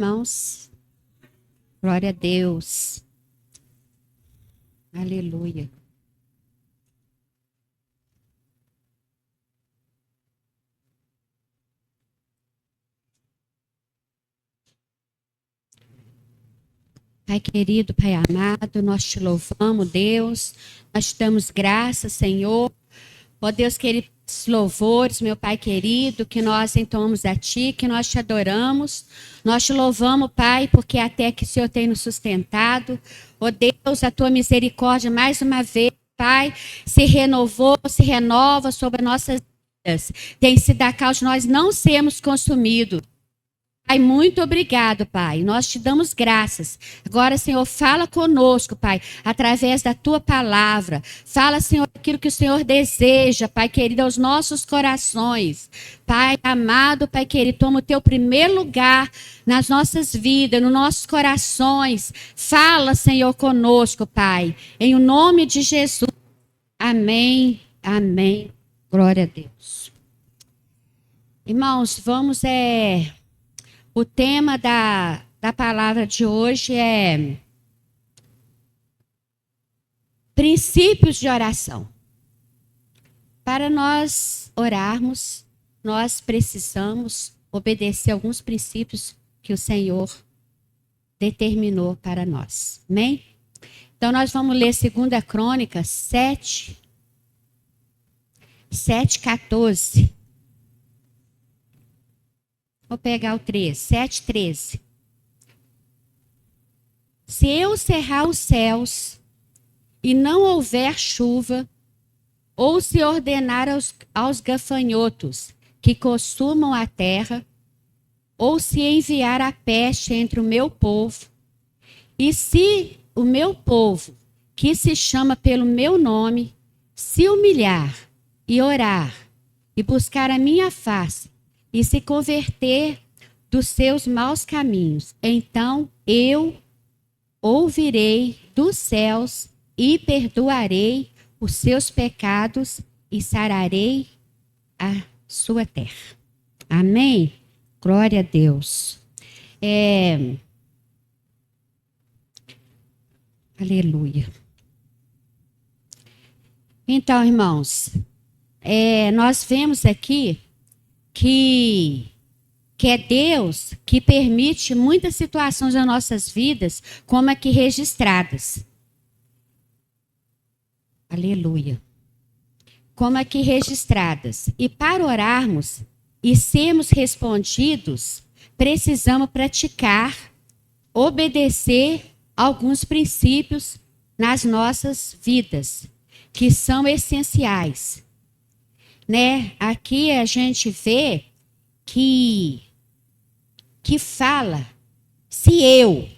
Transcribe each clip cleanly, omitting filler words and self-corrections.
Irmãos, glória a Deus. Aleluia. Pai querido, Pai amado, nós te louvamos, Deus. Nós te damos graças, Senhor. Ó Deus querido, louvores, meu Pai querido, que nós entoamos a Ti, que nós te adoramos. Nós te louvamos, Pai, porque até que o Senhor tem nos sustentado. Ó Deus, a Tua misericórdia, mais uma vez, Pai, se renovou, se renova sobre nossas vidas. Tem sido a causa de nós não sermos consumidos. Pai, muito obrigado, Pai. Nós te damos graças. Agora, Senhor, fala conosco, Pai, através da Tua palavra. Fala, Senhor, aquilo que o Senhor deseja, Pai querido, aos nossos corações. Pai amado, Pai querido, toma o Teu primeiro lugar nas nossas vidas, nos nossos corações. Fala, Senhor, conosco, Pai. Em o nome de Jesus. Amém, amém. Glória a Deus. Irmãos, vamos O tema da palavra de hoje é princípios de oração. Para nós orarmos, nós precisamos obedecer alguns princípios que o Senhor determinou para nós. Amém? Então, nós vamos ler 2 Crônicas 7:14. Vou pegar o 7:13. Se eu cerrar os céus e não houver chuva, ou se ordenar aos gafanhotos que consumam a terra, ou se enviar a peste entre o meu povo, e se o meu povo, que se chama pelo meu nome, se humilhar e orar e buscar a minha face, e se converter dos seus maus caminhos, então eu ouvirei dos céus e perdoarei os seus pecados e sararei a sua terra. Amém? Glória a Deus. Aleluia. Então, irmãos, nós vemos aqui que é Deus que permite muitas situações nas nossas vidas, como aqui registradas. Aleluia. Como aqui registradas. E para orarmos e sermos respondidos, precisamos praticar, obedecer alguns princípios nas nossas vidas, que são essenciais. Aqui a gente vê que fala, se eu,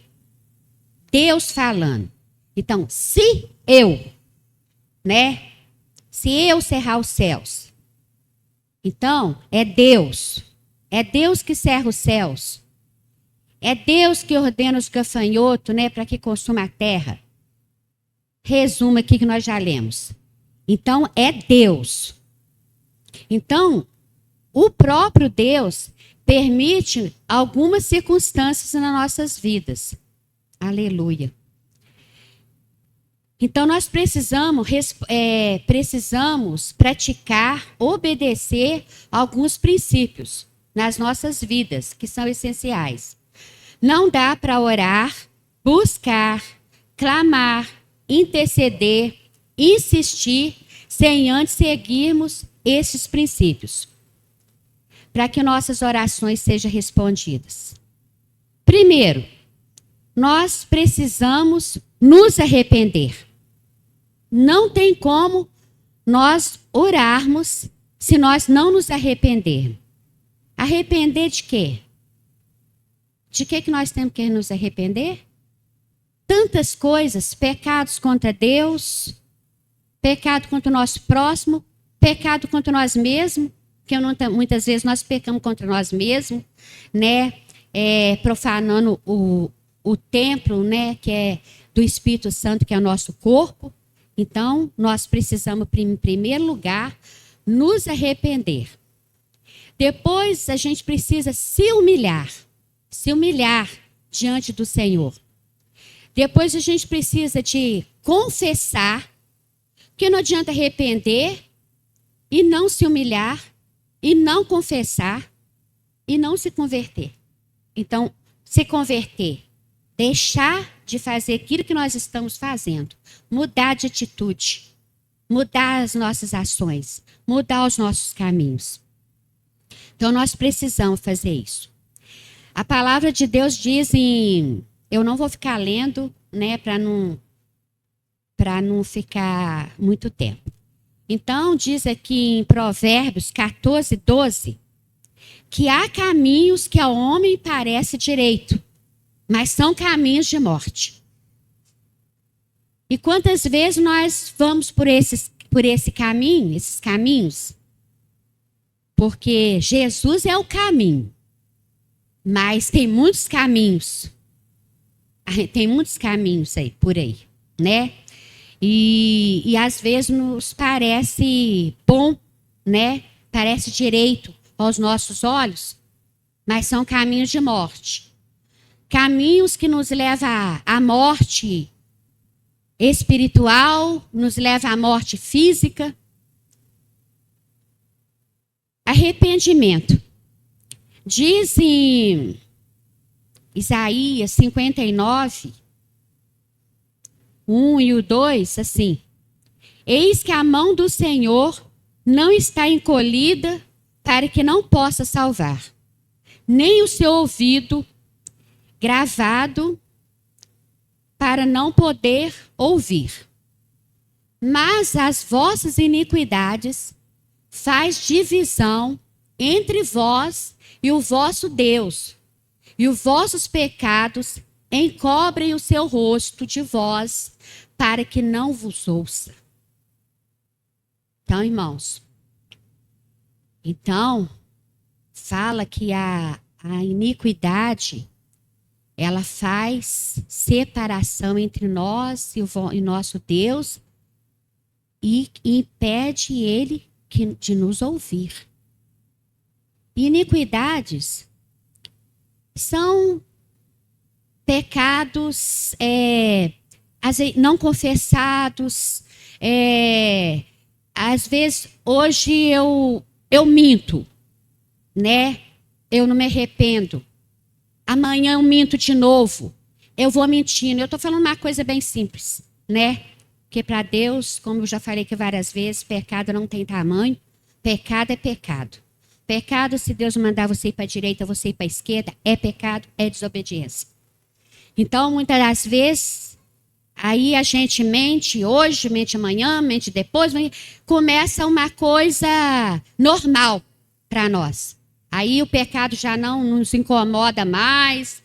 Deus falando. Então, se eu, se eu cerrar os céus. Então, é Deus que cerra os céus. É Deus que ordena os gafanhotos, para que consuma a terra. Resumo aqui que nós já lemos. Então, é Deus. Então, o próprio Deus permite algumas circunstâncias nas nossas vidas. Aleluia. Então, nós precisamos praticar, obedecer alguns princípios nas nossas vidas, que são essenciais. Não dá para orar, buscar, clamar, interceder, insistir, sem antes seguirmos esses princípios, para que nossas orações sejam respondidas. Primeiro, nós precisamos nos arrepender. Não tem como nós orarmos se nós não nos arrependermos. Arrepender de quê? De que nós temos que nos arrepender? Tantas coisas, pecados contra Deus, pecado contra o nosso próximo, pecado contra nós mesmos, porque muitas vezes nós pecamos contra nós mesmos, profanando o templo, que é do Espírito Santo, que é o nosso corpo. Então, nós precisamos, em primeiro lugar, nos arrepender. Depois, a gente precisa se humilhar. se humilhar diante do Senhor. Depois a gente precisa de confessar, porque não adianta arrepender e não se humilhar, e não confessar, e não se converter. Então, se converter, deixar de fazer aquilo que nós estamos fazendo, mudar de atitude, mudar as nossas ações, mudar os nossos caminhos. Então, nós precisamos fazer isso. A palavra de Deus diz em... Eu não vou ficar lendo, né, para não ficar muito tempo. Então, diz aqui em Provérbios 14, 12, que há caminhos que ao homem parece direito, mas são caminhos de morte. E quantas vezes nós vamos por esse caminho, esses caminhos? Porque Jesus é o caminho, mas tem muitos caminhos. Tem muitos caminhos aí, por aí, né? E às vezes nos parece bom, né? Parece direito aos nossos olhos, mas são caminhos de morte. Caminhos que nos levam à morte espiritual, nos levam à morte física. Arrependimento. Diz em Isaías 59, 1 e o 2, assim: eis que a mão do Senhor não está encolhida para que não possa salvar, nem o seu ouvido gravado para não poder ouvir. Mas as vossas iniquidades faz divisão entre vós e o vosso Deus, e os vossos pecados encobrem o seu rosto de vós, para que não vos ouça. Então, irmãos, fala que a iniquidade, ela faz separação entre nós e nosso Deus e impede ele de nos ouvir. Iniquidades são pecados não confessados. Às vezes, hoje eu minto, né? Eu não me arrependo. Amanhã eu minto de novo. Eu vou mentindo. Eu estou falando uma coisa bem simples, né? Porque para Deus, como eu já falei aqui várias vezes, pecado não tem tamanho. Pecado é pecado. Pecado, se Deus mandar você ir para a direita, você ir para a esquerda, é pecado, é desobediência. Então, muitas das vezes, aí a gente mente hoje, mente amanhã, mente depois, começa uma coisa normal para nós. Aí o pecado já não nos incomoda mais,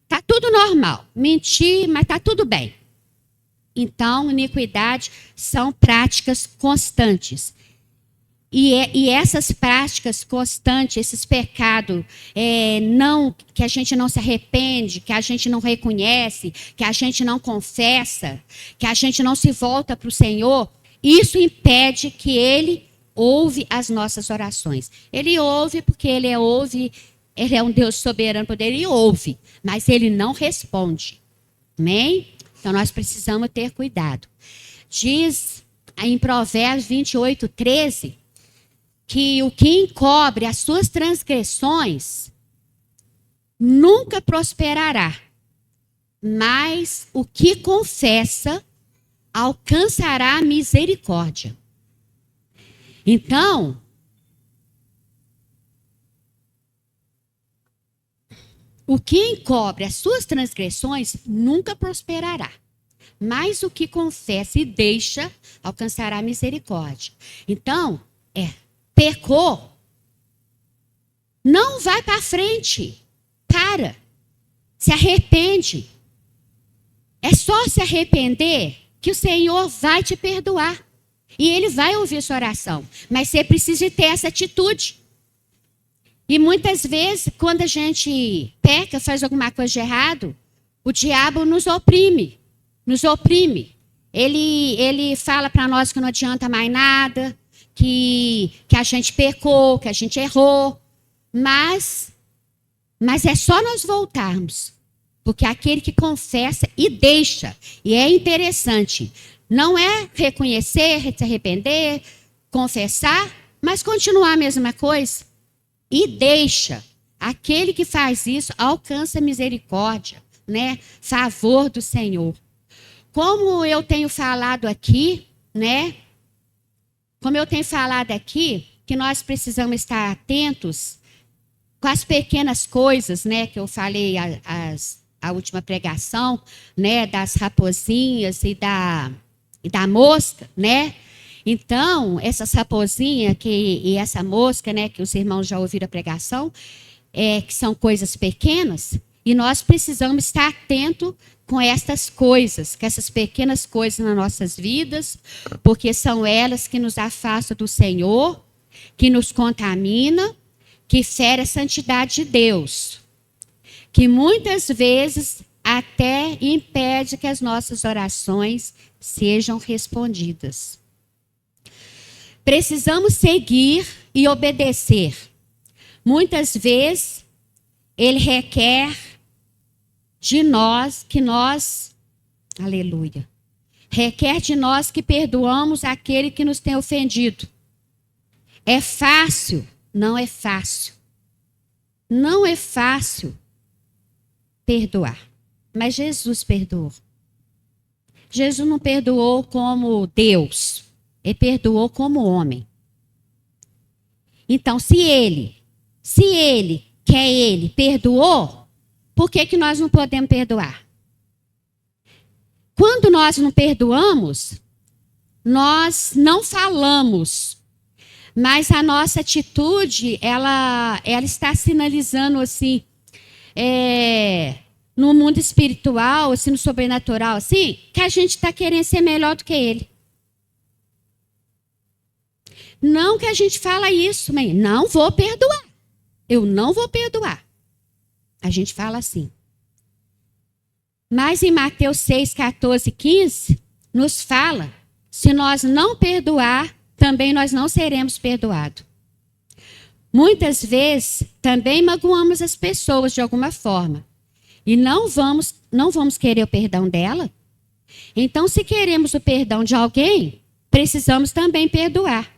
está tudo normal. Mentir, mas está tudo bem. Então, iniquidade são práticas constantes. E essas práticas constantes, esses pecados, que a gente não se arrepende, que a gente não reconhece, que a gente não confessa, que a gente não se volta para o Senhor, isso impede que Ele ouve as nossas orações. Ele ouve porque Ele é um Deus soberano, Ele ouve, mas Ele não responde. Amém? Então nós precisamos ter cuidado. Diz em Provérbios 28, 13, que o que encobre as suas transgressões nunca prosperará, mas o que confessa alcançará a misericórdia. Então, o que encobre as suas transgressões nunca prosperará, mas o que confessa e deixa alcançará a misericórdia. Então, pecou, não vai para frente, se arrepende. É só se arrepender que o Senhor vai te perdoar. E Ele vai ouvir sua oração. Mas você precisa ter essa atitude. E muitas vezes, quando a gente peca, faz alguma coisa de errado, o diabo nos oprime. Ele fala para nós que não adianta mais nada, que a gente pecou, que a gente errou. Mas Mas é só nós voltarmos. Porque aquele que confessa e deixa, e é interessante, não é reconhecer, se arrepender, confessar, mas continuar a mesma coisa. E deixa. Aquele que faz isso alcança misericórdia, né? Favor do Senhor. Como eu tenho falado aqui, né? Como eu tenho falado aqui, que nós precisamos estar atentos com as pequenas coisas, né? Que eu falei a última pregação, né? Das raposinhas e da mosca, né? Então, essas raposinhas e essa mosca, né? Que os irmãos já ouviram a pregação, que são coisas pequenas, e nós precisamos estar atentos com estas coisas, com essas pequenas coisas nas nossas vidas, porque são elas que nos afastam do Senhor, que nos contaminam, que fere a santidade de Deus, que muitas vezes até impede que as nossas orações sejam respondidas. Precisamos seguir e obedecer. Muitas vezes, ele requer de nós que nós, aleluia, requer de nós que perdoamos aquele que nos tem ofendido. É fácil? Não é fácil. Não é fácil perdoar. Mas Jesus perdoou. Jesus não perdoou como Deus. Ele perdoou como homem. Então, se ele perdoou, por que nós não podemos perdoar? Quando nós não perdoamos, nós não falamos, mas a nossa atitude, ela está sinalizando assim, no mundo espiritual, assim, no sobrenatural, assim, que a gente está querendo ser melhor do que ele. Não que a gente fala isso, mãe, não vou perdoar. Eu não vou perdoar. A gente fala assim. Mas em Mateus 6, 14 e 15, nos fala, se nós não perdoar, também nós não seremos perdoados. Muitas vezes, também magoamos as pessoas de alguma forma. E não vamos querer o perdão dela. Então, se queremos o perdão de alguém, precisamos também perdoar.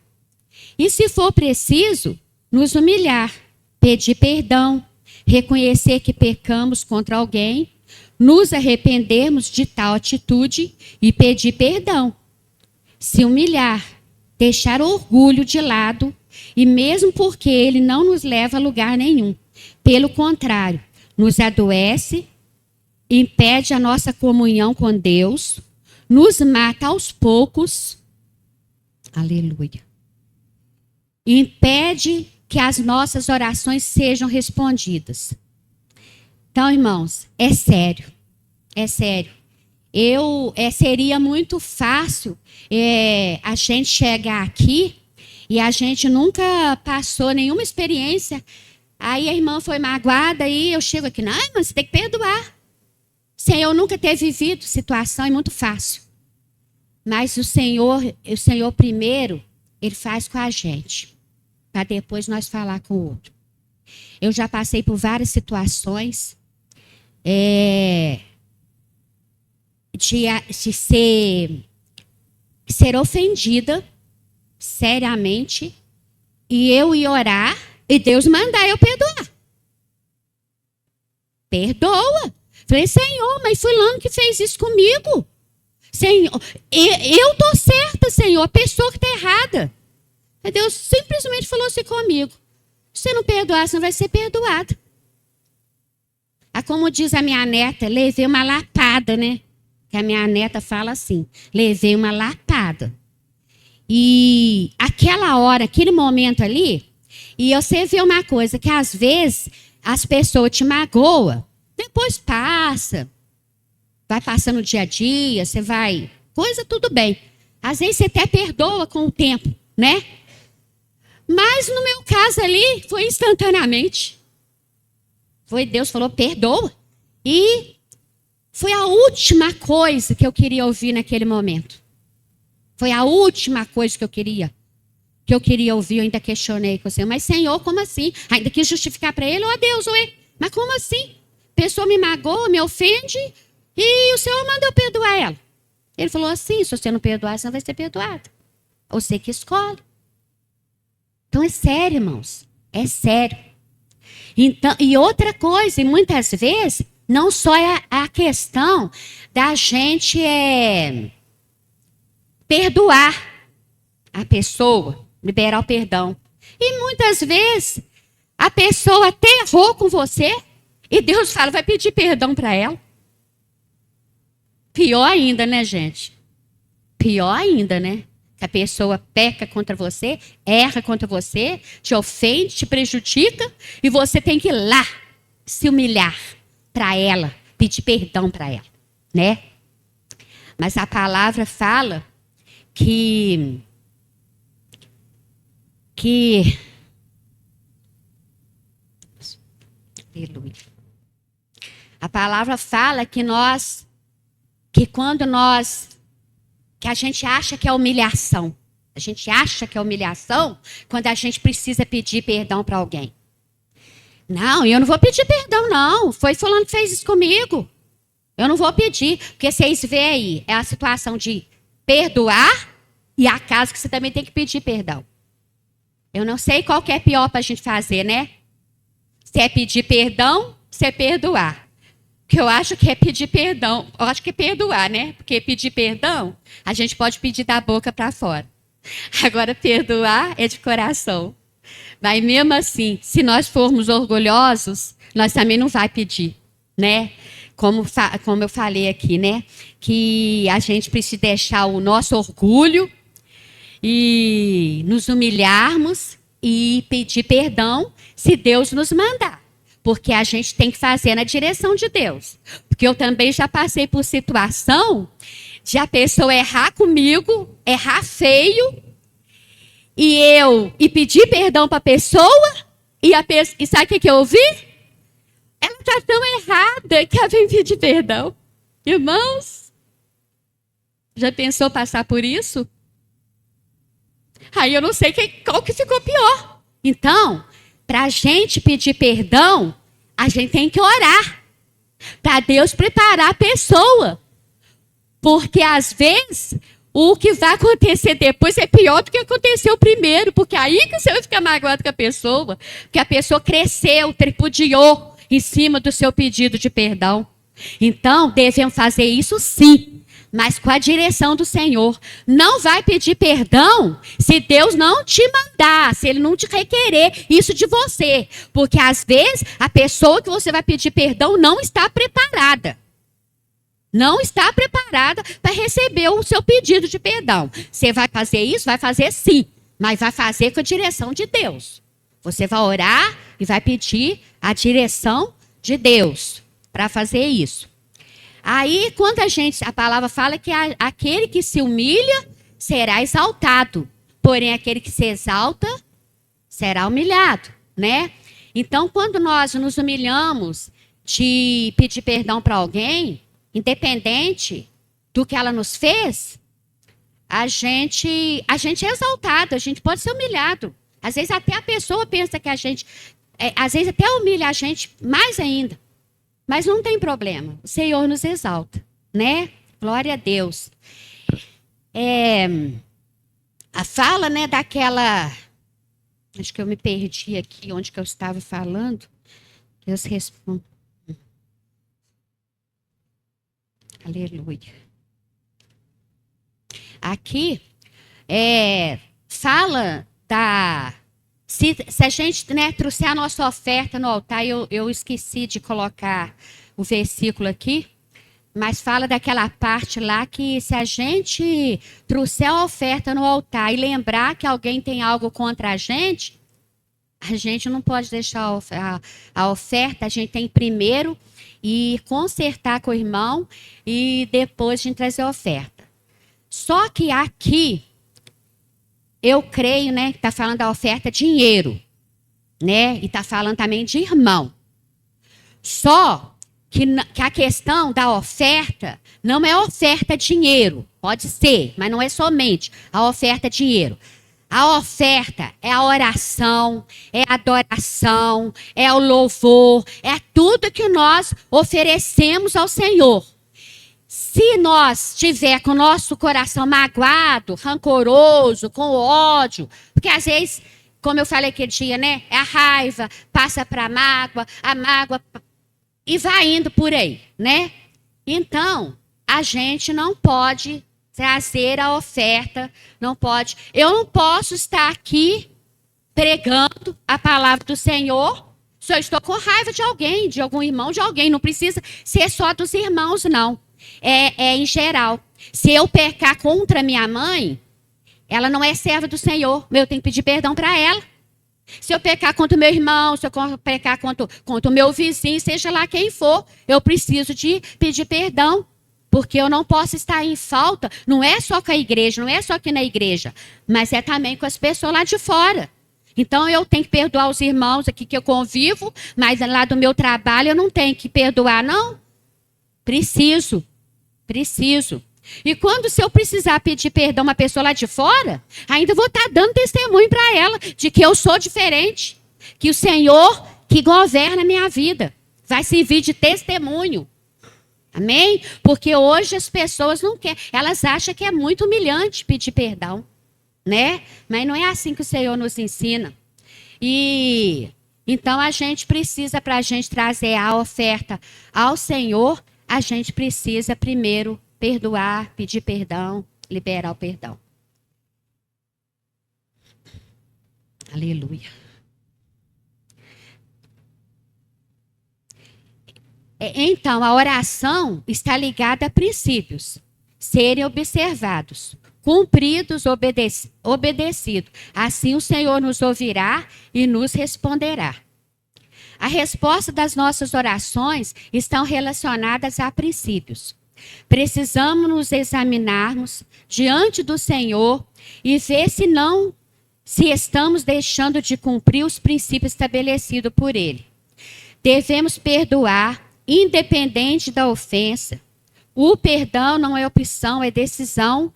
E se for preciso, nos humilhar, pedir perdão, reconhecer que pecamos contra alguém, nos arrependermos de tal atitude e pedir perdão. Se humilhar, deixar o orgulho de lado, e mesmo porque ele não nos leva a lugar nenhum. Pelo contrário, nos adoece, impede a nossa comunhão com Deus, nos mata aos poucos. Aleluia. Impede que as nossas orações sejam respondidas. Então, irmãos, é sério. É sério. Seria muito fácil a gente chegar aqui e a gente nunca passou nenhuma experiência. Aí a irmã foi magoada e eu chego aqui, não, irmã, você tem que perdoar. Sem eu nunca ter vivido situação, é muito fácil. Mas o Senhor primeiro, ele faz com a gente, para depois nós falar com o outro. Eu já passei por várias situações de ser ofendida seriamente e eu ir orar e Deus mandar eu perdoar. Perdoa. Falei, Senhor, mas fulano que fez isso comigo. Senhor, eu estou certa, Senhor, a pessoa que está errada. Aí Deus simplesmente falou assim comigo. Se você não perdoar, você não vai ser perdoado. Como diz a minha neta, levei uma lapada, né? Que a minha neta fala assim, levei uma lapada. E aquela hora, aquele momento ali, e você vê uma coisa, que às vezes as pessoas te magoam, depois passa, vai passando o dia a dia, você vai, coisa tudo bem. Às vezes você até perdoa com o tempo, né? Mas no meu caso ali, foi instantaneamente. Foi Deus falou, perdoa. E foi a última coisa que eu queria ouvir naquele momento. Foi a última coisa que eu queria ouvir. Eu ainda questionei com o Senhor, mas Senhor, como assim? Ainda quis justificar para ele, ó Deus, ué, Mas como assim? A pessoa me magoa, me ofende e o Senhor mandou perdoar ela. Ele falou assim, se você não perdoar, você não vai ser perdoado. Você que escolhe. Então é sério, irmãos. É sério. Então, e outra coisa, e muitas vezes, não só é a questão da gente perdoar a pessoa, liberar o perdão. E muitas vezes, a pessoa até errou com você, e Deus fala, vai pedir perdão para ela. Pior ainda, né, gente? Pior ainda, né? Que a pessoa peca contra você, erra contra você, te ofende, te prejudica, e você tem que ir lá se humilhar para ela, pedir perdão para ela, né? Mas a palavra fala que aleluia. A palavra fala que quando que a gente acha que é humilhação. A gente acha que é humilhação quando a gente precisa pedir perdão para alguém. Não, eu não vou pedir perdão, não. Foi fulano que fez isso comigo. Eu não vou pedir, porque vocês veem aí, é a situação de perdoar e a casa que você também tem que pedir perdão. Eu não sei qual que é pior para a gente fazer, né? Se é pedir perdão, se é perdoar. Porque eu acho que é pedir perdão. Eu acho que é perdoar, né? Porque pedir perdão, a gente pode pedir da boca para fora. Agora, perdoar é de coração. Mas mesmo assim, se nós formos orgulhosos, nós também não vai pedir, né? Como eu falei aqui, né? Que a gente precisa deixar o nosso orgulho e nos humilharmos e pedir perdão se Deus nos mandar. Porque a gente tem que fazer na direção de Deus. Porque eu também já passei por situação de a pessoa errar comigo, errar feio, e pedir perdão para a pessoa, e sabe o que eu ouvi? Ela está tão errada que ela vem pedir perdão. Irmãos, já pensou passar por isso? Aí eu não sei qual que ficou pior. Então, para a gente pedir perdão, a gente tem que orar. Para Deus preparar a pessoa. Porque às vezes, o que vai acontecer depois é pior do que aconteceu primeiro. Porque aí que você vai ficar magoado com a pessoa. Porque a pessoa cresceu, tripudiou em cima do seu pedido de perdão. Então, devemos fazer isso sim. Mas com a direção do Senhor. Não vai pedir perdão se Deus não te mandar, se Ele não te requerer isso de você. Porque às vezes a pessoa que você vai pedir perdão não está preparada. Não está preparada para receber o seu pedido de perdão. Você vai fazer isso? Vai fazer sim. Mas vai fazer com a direção de Deus. Você vai orar e vai pedir a direção de Deus para fazer isso. Aí, quando a palavra fala que aquele que se humilha será exaltado, porém aquele que se exalta será humilhado, né? Então, quando nós nos humilhamos de pedir perdão para alguém, independente do que ela nos fez, a gente é exaltado, a gente pode ser humilhado. Às vezes até a pessoa pensa que a gente, às vezes até humilha a gente mais ainda. Mas não tem problema, o Senhor nos exalta, né? Glória a Deus. A fala, né, daquela... Acho que eu me perdi aqui, onde que eu estava falando. Deus responde. Aleluia. Aqui, fala da... Se a gente, né, trouxer a nossa oferta no altar, eu esqueci de colocar o versículo aqui, mas fala daquela parte lá que se a gente trouxer a oferta no altar e lembrar que alguém tem algo contra a gente não pode deixar a oferta, a gente tem primeiro ir consertar com o irmão e depois a gente trazer a oferta. Só que aqui... Eu creio, né, que está falando da oferta dinheiro, né, e está falando também de irmão. Só que a questão da oferta não é oferta dinheiro, pode ser, mas não é somente a oferta dinheiro. A oferta é a oração, é a adoração, é o louvor, é tudo que nós oferecemos ao Senhor. Se nós tiver com o nosso coração magoado, rancoroso, com ódio, porque às vezes, como eu falei aquele dia, né? É a raiva, passa para a mágoa e vai indo por aí, né? Então, a gente não pode trazer a oferta, não pode. Eu não posso estar aqui pregando a palavra do Senhor se eu estou com raiva de alguém, de algum irmão, de alguém. Não precisa ser só dos irmãos, não. É em geral. Se eu pecar contra minha mãe, ela não é serva do Senhor. Eu tenho que pedir perdão para ela. Se eu pecar contra o meu irmão, se eu pecar contra o meu vizinho, seja lá quem for, eu preciso de pedir perdão. Porque eu não posso estar em falta, não é só com a igreja, não é só aqui na igreja, mas é também com as pessoas lá de fora. Então eu tenho que perdoar os irmãos aqui que eu convivo, mas lá do meu trabalho eu não tenho que perdoar, não. Preciso. E quando, se eu precisar pedir perdão a uma pessoa lá de fora, ainda vou estar dando testemunho para ela de que eu sou diferente, que o Senhor que governa a minha vida vai servir de testemunho. Amém? Porque hoje as pessoas não querem, elas acham que é muito humilhante pedir perdão, né? Mas não é assim que o Senhor nos ensina. E então a gente precisa, para a gente trazer a oferta ao Senhor, a gente precisa primeiro perdoar, pedir perdão, liberar o perdão. Aleluia. Então, a oração está ligada a princípios serem observados, cumpridos, obedecidos. Assim o Senhor nos ouvirá e nos responderá. A resposta das nossas orações estão relacionadas a princípios. Precisamos nos examinarmos diante do Senhor e ver se estamos deixando de cumprir os princípios estabelecidos por Ele. Devemos perdoar, independente da ofensa. O perdão não é opção, é decisão.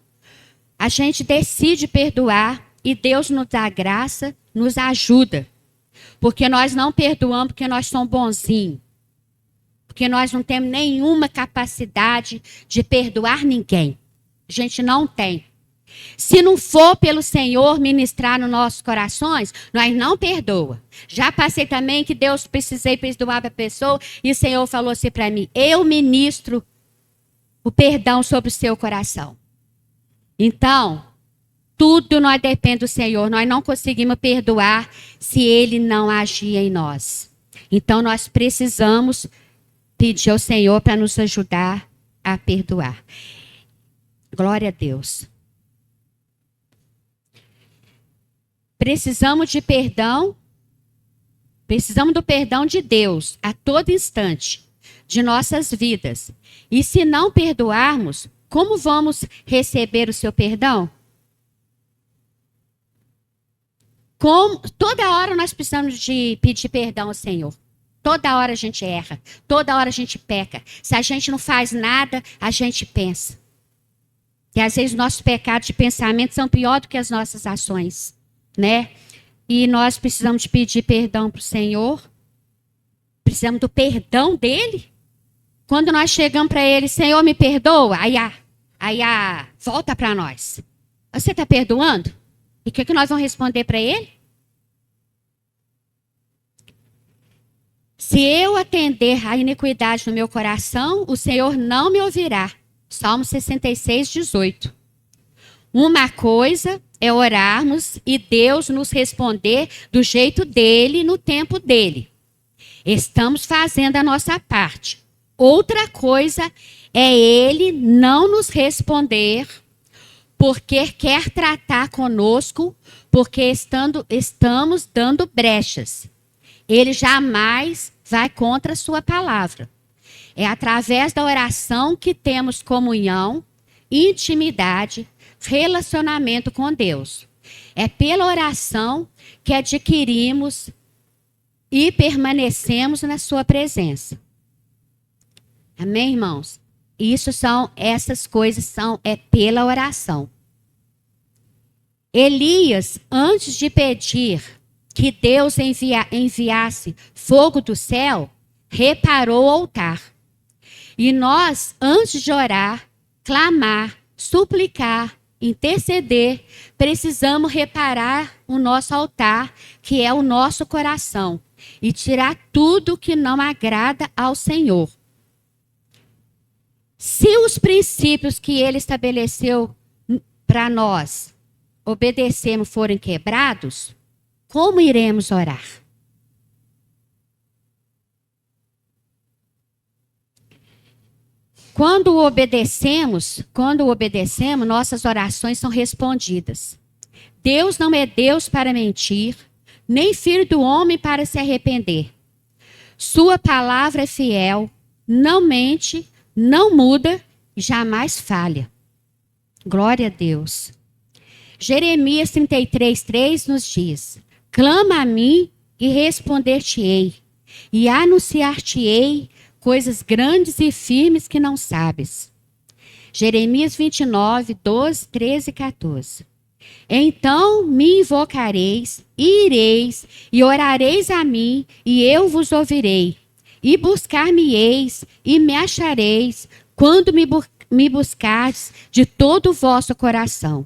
A gente decide perdoar e Deus nos dá graça, nos ajuda. Porque nós não perdoamos porque nós somos bonzinhos. Porque nós não temos nenhuma capacidade de perdoar ninguém. A gente não tem. Se não for pelo Senhor ministrar nos nossos corações, nós não perdoa. Já passei também que Deus precisei perdoar para a pessoa e o Senhor falou assim para mim, eu ministro o perdão sobre o seu coração. Então, tudo nós depende do Senhor. Nós não conseguimos perdoar se Ele não agir em nós. Então, nós precisamos pedir ao Senhor para nos ajudar a perdoar. Glória a Deus. Precisamos de perdão. Precisamos do perdão de Deus a todo instante de nossas vidas. E se não perdoarmos, como vamos receber o seu perdão? Toda hora nós precisamos de pedir perdão ao Senhor. Toda hora a gente erra. Toda hora a gente peca. Se a gente não faz nada, a gente pensa. E às vezes nossos pecados de pensamento são piores do que as nossas ações, né? E nós precisamos de pedir perdão para o Senhor. Precisamos do perdão dele. Quando nós chegamos para ele, Senhor, me perdoa. Aí volta para nós. Você está perdoando? E o que nós vamos responder para ele? Se eu atender a iniquidade no meu coração, o Senhor não me ouvirá. Salmo 66, 18. Uma coisa é orarmos e Deus nos responder do jeito dele, no tempo dele. Estamos fazendo a nossa parte. Outra coisa é ele não nos responder porque quer tratar conosco, porque estamos dando brechas. Ele jamais vai contra a sua palavra. É através da oração que temos comunhão, intimidade, relacionamento com Deus. É pela oração que adquirimos e permanecemos na sua presença. Amém, irmãos? Essas coisas é pela oração. Elias, antes de pedir que Deus enviasse fogo do céu, reparou o altar. E nós, antes de orar, clamar, suplicar, interceder, precisamos reparar o nosso altar, que é o nosso coração, e tirar tudo que não agrada ao Senhor. Se os princípios que ele estabeleceu para nós obedecermos forem quebrados, como iremos orar? Quando obedecemos, nossas orações são respondidas. Deus não é Deus para mentir, nem filho do homem para se arrepender. Sua palavra é fiel, não mente, não muda e jamais falha. Glória a Deus. Jeremias 33:3 nos diz: clama a mim e responder-te-ei, e anunciar-te-ei coisas grandes e firmes que não sabes. Jeremias 29:12, 13 e 14. Então me invocareis, e ireis, e orareis a mim, e eu vos ouvirei. E buscar-me-eis, e me achareis, quando me buscardes de todo o vosso coração.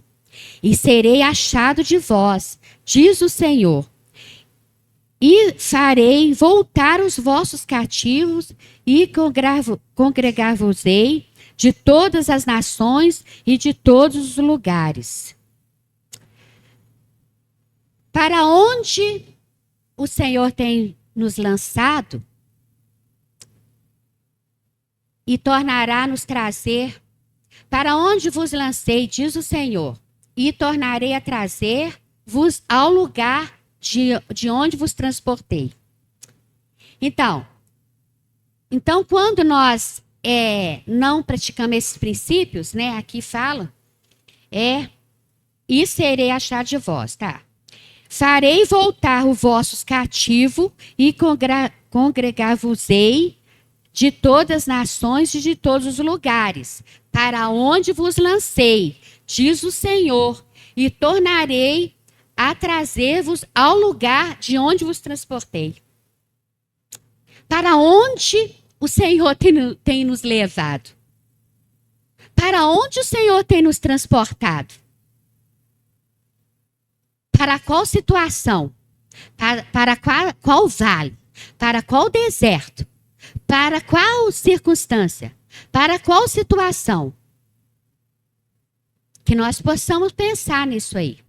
E serei achado de vós, diz o Senhor. E farei voltar os vossos cativos, e congregar-vos-ei de todas as nações e de todos os lugares. Para onde o Senhor tem nos lançado e tornará nos trazer? Para onde vos lancei, diz o Senhor, e tornarei a trazer-vos ao lugar de onde vos transportei. Então quando nós não praticamos esses princípios, né? Aqui fala, e serei achado de vós, tá? Farei voltar os vossos cativos e congregar-vos-ei de todas as nações e de todos os lugares, para onde vos lancei, diz o Senhor, e tornarei a trazer-vos ao lugar de onde vos transportei. Para onde o Senhor tem nos levado? Para onde o Senhor tem nos transportado? Para qual situação? Para qual vale? Para qual deserto? Para qual circunstância? Para qual situação? Que nós possamos pensar nisso aí.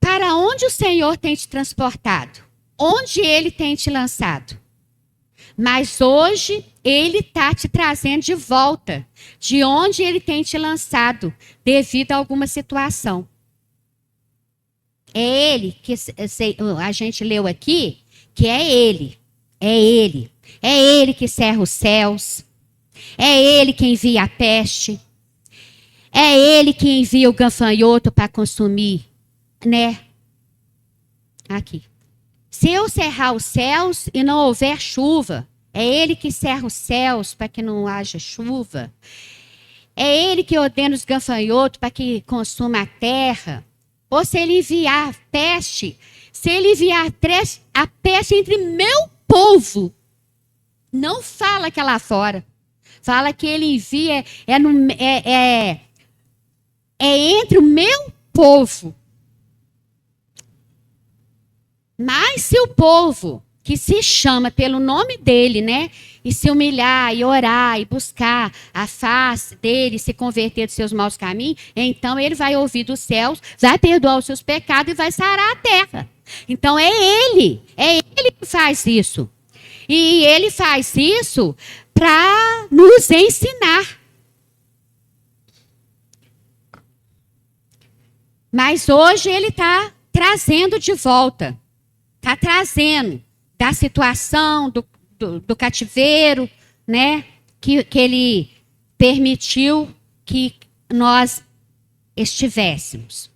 Para onde o Senhor tem te transportado? Onde Ele tem te lançado? Mas hoje Ele está te trazendo de volta de onde Ele tem te lançado devido a alguma situação. É Ele que a gente leu aqui, que é Ele. É Ele. É Ele que cerra os céus. É Ele que envia a peste. É Ele que envia o gafanhoto para consumir, né? Aqui. Se eu cerrar os céus e não houver chuva, é Ele que cerra os céus para que não haja chuva. É Ele que ordena os gafanhotos para que consuma a terra. Ou se Ele enviar peste, se Ele enviar a peste entre meu povo, não fala que é lá fora. Fala que Ele envia entre o meu povo. Mas se o povo que se chama pelo nome dele, né, e se humilhar, e orar, e buscar a face dele, se converter dos seus maus caminhos, então ele vai ouvir dos céus, vai perdoar os seus pecados e vai sarar a terra. Então é ele que faz isso. E ele faz isso para nos ensinar. Mas hoje ele está trazendo de volta. Está trazendo da situação, do cativeiro, né? Que ele permitiu que nós estivéssemos.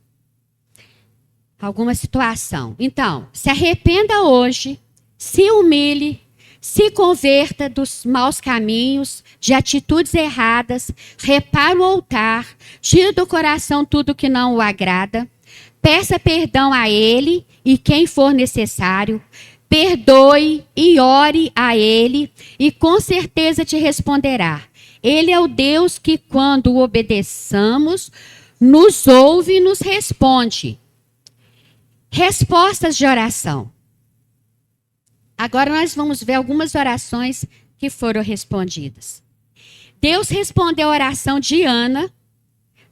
Alguma situação. Então, se arrependa hoje, se humilhe, se converta dos maus caminhos, de atitudes erradas, repara o altar, tira do coração tudo que não o agrada, peça perdão a ele e quem for necessário, perdoe e ore a ele e com certeza te responderá. Ele é o Deus que, quando o obedeçamos, nos ouve e nos responde. Respostas de oração. Agora nós vamos ver algumas orações que foram respondidas. Deus respondeu a oração de Ana,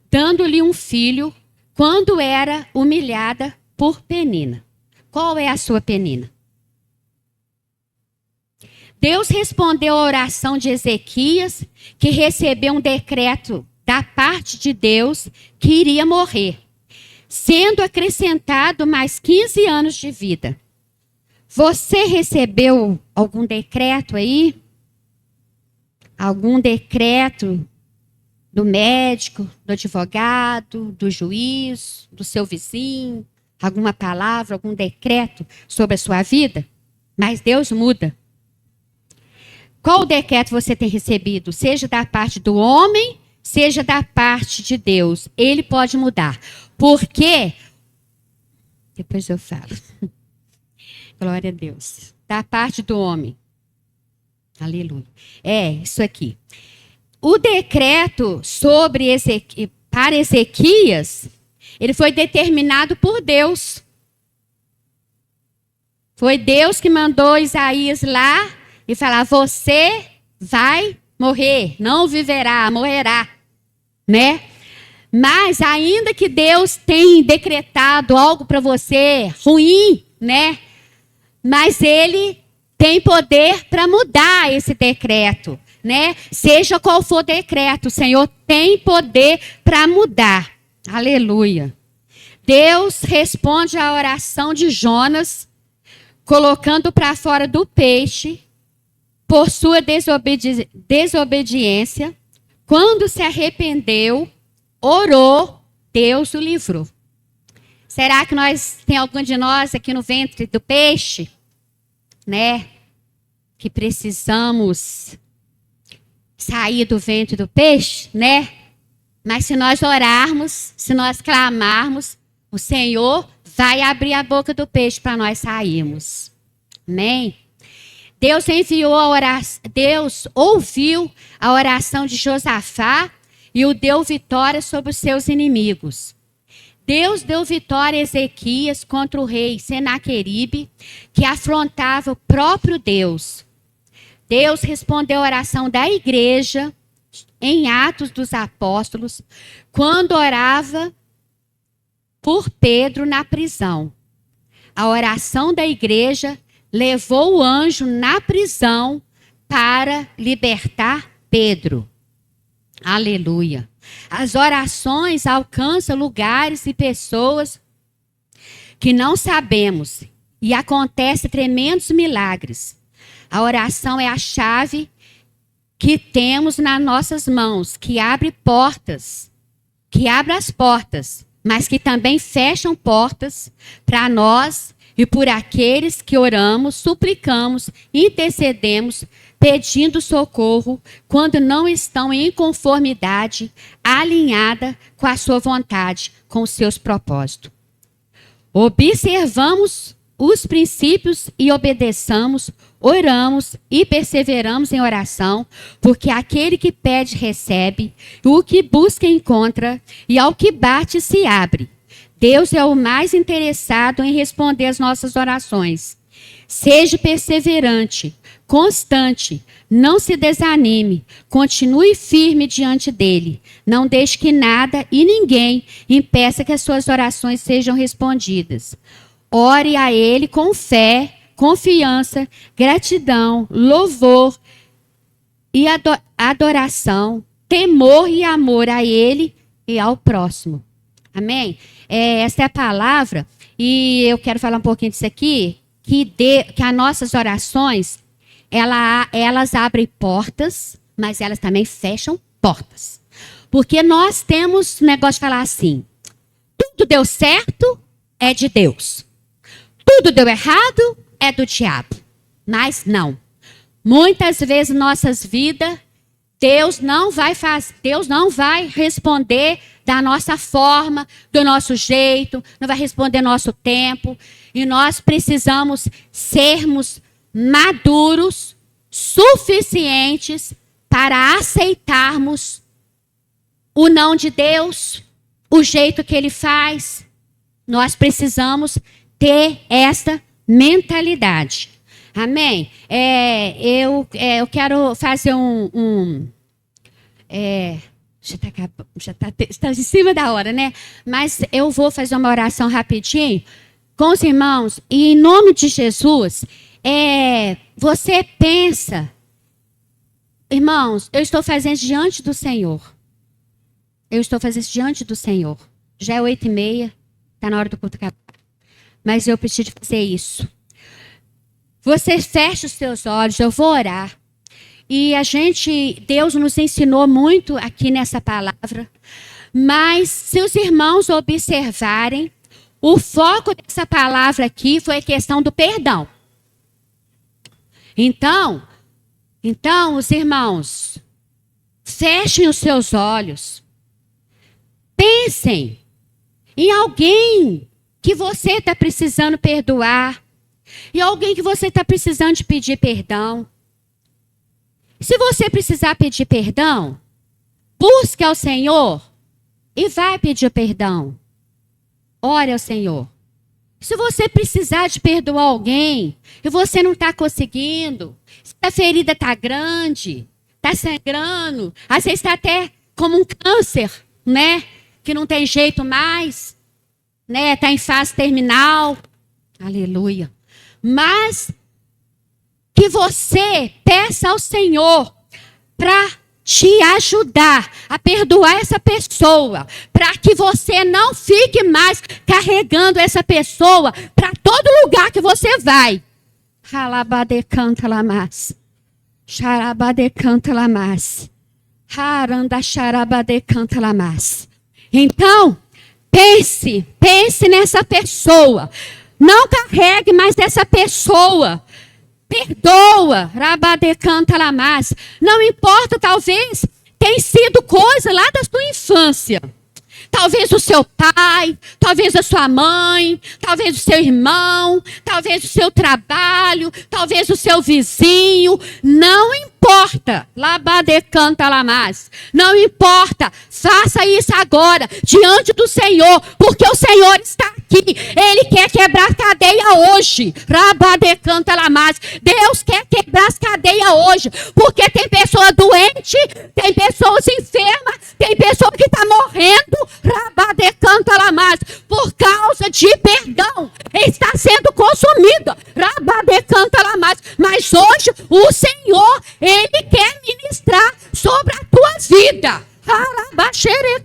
dando-lhe um filho, quando era humilhada por Penina. Qual é a sua Penina? Deus respondeu a oração de Ezequias, que recebeu um decreto da parte de Deus que iria morrer, sendo acrescentado mais 15 anos de vida. Você recebeu algum decreto aí? Algum decreto do médico, do advogado, do juiz, do seu vizinho? Alguma palavra, algum decreto sobre a sua vida? Mas Deus muda. Qual decreto você tem recebido? Seja da parte do homem, seja da parte de Deus. Ele pode mudar. Porque, depois eu falo. Glória a Deus. Da parte do homem. Aleluia. É, isso aqui. O decreto sobre para Ezequias, ele foi determinado por Deus. Foi Deus que mandou Isaías lá e falar: você vai morrer, não viverá, morrerá, né? Mas ainda que Deus tenha decretado algo para você ruim, né? Mas ele tem poder para mudar esse decreto, né? Seja qual for o decreto, o Senhor tem poder para mudar. Aleluia. Deus responde à oração de Jonas, colocando para fora do peixe, por sua desobediência. Quando se arrependeu, orou, Deus o livrou. Será que tem algum de nós aqui no ventre do peixe, né? Que precisamos sair do ventre do peixe, né? Mas se nós orarmos, se nós clamarmos, o Senhor vai abrir a boca do peixe para nós sairmos. Amém? Deus ouviu a oração de Josafá e o deu vitória sobre os seus inimigos. Deus deu vitória a Ezequias contra o rei Senaqueribe, que afrontava o próprio Deus. Deus respondeu a oração da igreja em Atos dos Apóstolos, quando orava por Pedro na prisão. A oração da igreja levou o anjo na prisão para libertar Pedro. Aleluia. As orações alcançam lugares e pessoas que não sabemos e acontecem tremendos milagres. A oração é a chave que temos nas nossas mãos, que abre portas, que abre as portas, mas que também fecham portas para nós e por aqueles que oramos, suplicamos, intercedemos, pedindo socorro quando não estão em conformidade, alinhada com a sua vontade, com os seus propósitos. Observamos os princípios e obedeçamos, oramos e perseveramos em oração, porque aquele que pede recebe, o que busca encontra, e ao que bate se abre. Deus é o mais interessado em responder às nossas orações. Seja perseverante, constante, não se desanime, continue firme diante dele. Não deixe que nada e ninguém impeça que as suas orações sejam respondidas. Ore a ele com fé, confiança, gratidão, louvor e adoração, temor e amor a ele e ao próximo. Amém? Essa é a palavra, e eu quero falar um pouquinho disso aqui, que as nossas orações, elas abrem portas, mas elas também fecham portas. Porque nós temos um negócio de falar assim: tudo deu certo, é de Deus. Tudo deu errado, é do diabo. Mas não. Muitas vezes em nossas vidas, Deus não vai responder da nossa forma, do nosso jeito, não vai responder nosso tempo. E nós precisamos sermos maduros, suficientes para aceitarmos o não de Deus, o jeito que Ele faz. Nós precisamos ter essa mentalidade. Amém? Eu quero fazer já está em cima da hora, né? Mas eu vou fazer uma oração rapidinho com os irmãos. E em nome de Jesus, você pensa, irmãos, eu estou fazendo diante do Senhor. Eu estou fazendo diante do Senhor. Já é 8h30, está na hora do culto acabar. Mas eu preciso fazer isso. Você fecha os seus olhos, eu vou orar. E Deus nos ensinou muito aqui nessa palavra. Mas se os irmãos observarem, o foco dessa palavra aqui foi a questão do perdão. Então, os irmãos, fechem os seus olhos. Pensem em alguém que você está precisando perdoar. E alguém que você está precisando de pedir perdão. Se você precisar pedir perdão, busque ao Senhor e vai pedir perdão. Ore ao Senhor. Se você precisar de perdoar alguém e você não está conseguindo, se a ferida está grande, está sangrando, às vezes está até como um câncer, né? Que não tem jeito mais, né? Está em fase terminal. Aleluia. Mas que você peça ao Senhor para te ajudar a perdoar essa pessoa, para que você não fique mais carregando essa pessoa para todo lugar que você vai. Halabade canta lamas. Charabade canta lamas. Haranda charabade canta lamas. Então, pense nessa pessoa. Não carregue mais dessa pessoa. Perdoa. Rabadecanta lamas. Não importa, talvez tenha sido coisa lá da sua infância. Talvez o seu pai, talvez a sua mãe, talvez o seu irmão, talvez o seu trabalho, talvez o seu vizinho. Não importa. Labadecanta lamas. Não importa. Faça isso agora, diante do Senhor, porque o Senhor está aqui. Ele quer quebrar cadeia hoje. Rabadecanta lamas. Deus quer quebrar as cadeias hoje, porque tem pessoa doente, tem pessoas enfermas, tem pessoa que está morrendo. Rabadecanta lamas. Por causa de perdão, está sendo consumida. Rabadecanta lamas. Mas hoje o Senhor, Ele quer ministrar sobre a tua vida.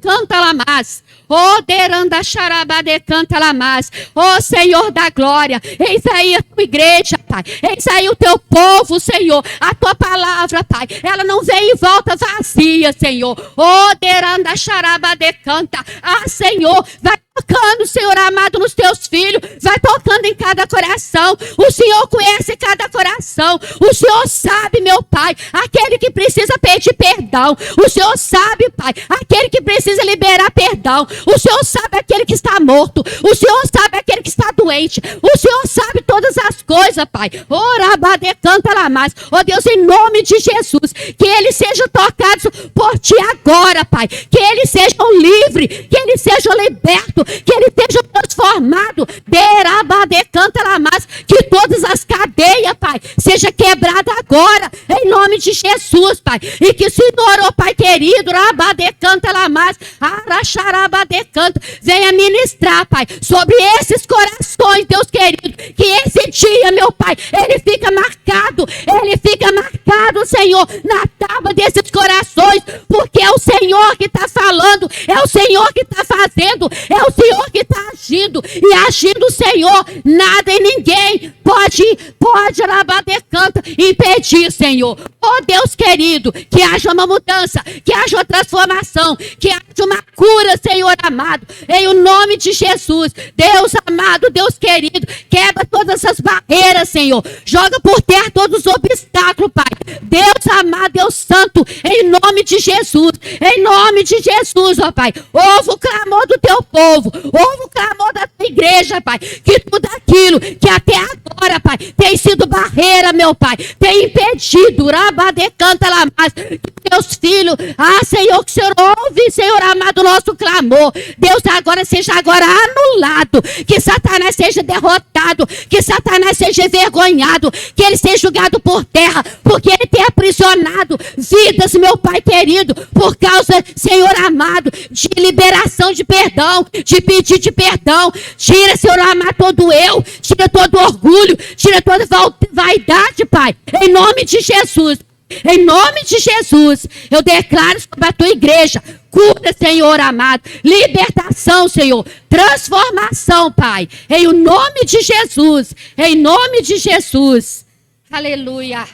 Canta lamas. Oh, deranda charabade canta lamas. Oh, Senhor da glória, eis aí a tua igreja, Pai. Eis aí o teu povo, Senhor. A tua palavra, Pai, ela não vem e volta vazia, Senhor. Oh, deranda charabade canta. Ah, Senhor, vai tocando, Senhor amado, nos teus filhos. Vai tocando em cada coração. O Senhor conhece cada coração. O Senhor sabe, meu Pai, aquele que precisa pedir perdão. O Senhor sabe, Pai, aquele que precisa liberar perdão. O Senhor sabe aquele que está morto. O Senhor sabe aquele que está doente. O Senhor sabe todas as coisas, Pai. Orabade canta lá mais. Oh Deus, em nome de Jesus, que eles sejam tocados por Ti agora, Pai. Que eles sejam livres, que eles sejam libertos, que eles sejam transformados. Derabade canta lá mais. Que todas as cadeias, Pai, sejam quebradas agora, em nome de Jesus, Pai. E que o Senhor, oh Pai querido, Rabade canta lá mais. Aracharabade canta, venha ministrar, Pai, sobre esses corações, Deus querido, que esse dia, meu Pai, ele fica marcado, Senhor, na tábua desses corações, porque é o Senhor que está falando, é o Senhor que está fazendo, é o Senhor que está agindo, e agindo o Senhor, nada e ninguém pode Rabadecanta, impedir, Senhor. Oh Deus querido, que haja uma mudança, que haja uma transformação, que haja uma cura, Senhor amado, em o nome de Jesus. Deus amado, Deus querido, quebra todas essas barreiras, Senhor, joga por terra todos os obstáculos, Pai. Deus amado, Deus santo, em nome de Jesus, em nome de Jesus, ó Pai. Ouve o clamor do teu povo, ouve o clamor da tua igreja, Pai, que tudo aquilo que até agora, Pai, tem sido barreira, meu Pai, tem impedido, Rabadecanta Lamas, que teus filhos, Senhor, que o Senhor ouve, Senhor amado, o nosso clamor. Deus, agora seja agora anulado, que Satanás seja derrotado, que Satanás seja envergonhado, que ele seja julgado por terra, porque ele tem aprisionado vidas, meu Pai querido, por causa, Senhor amado, de liberação de perdão, de pedir de perdão. Tira, Senhor amado, todo eu, tira todo orgulho, tira toda vaidade, Pai, em nome de Jesus. Em nome de Jesus, eu declaro sobre a tua igreja cura, Senhor amado, libertação, Senhor, transformação, Pai, em o nome de Jesus, em nome de Jesus. Aleluia.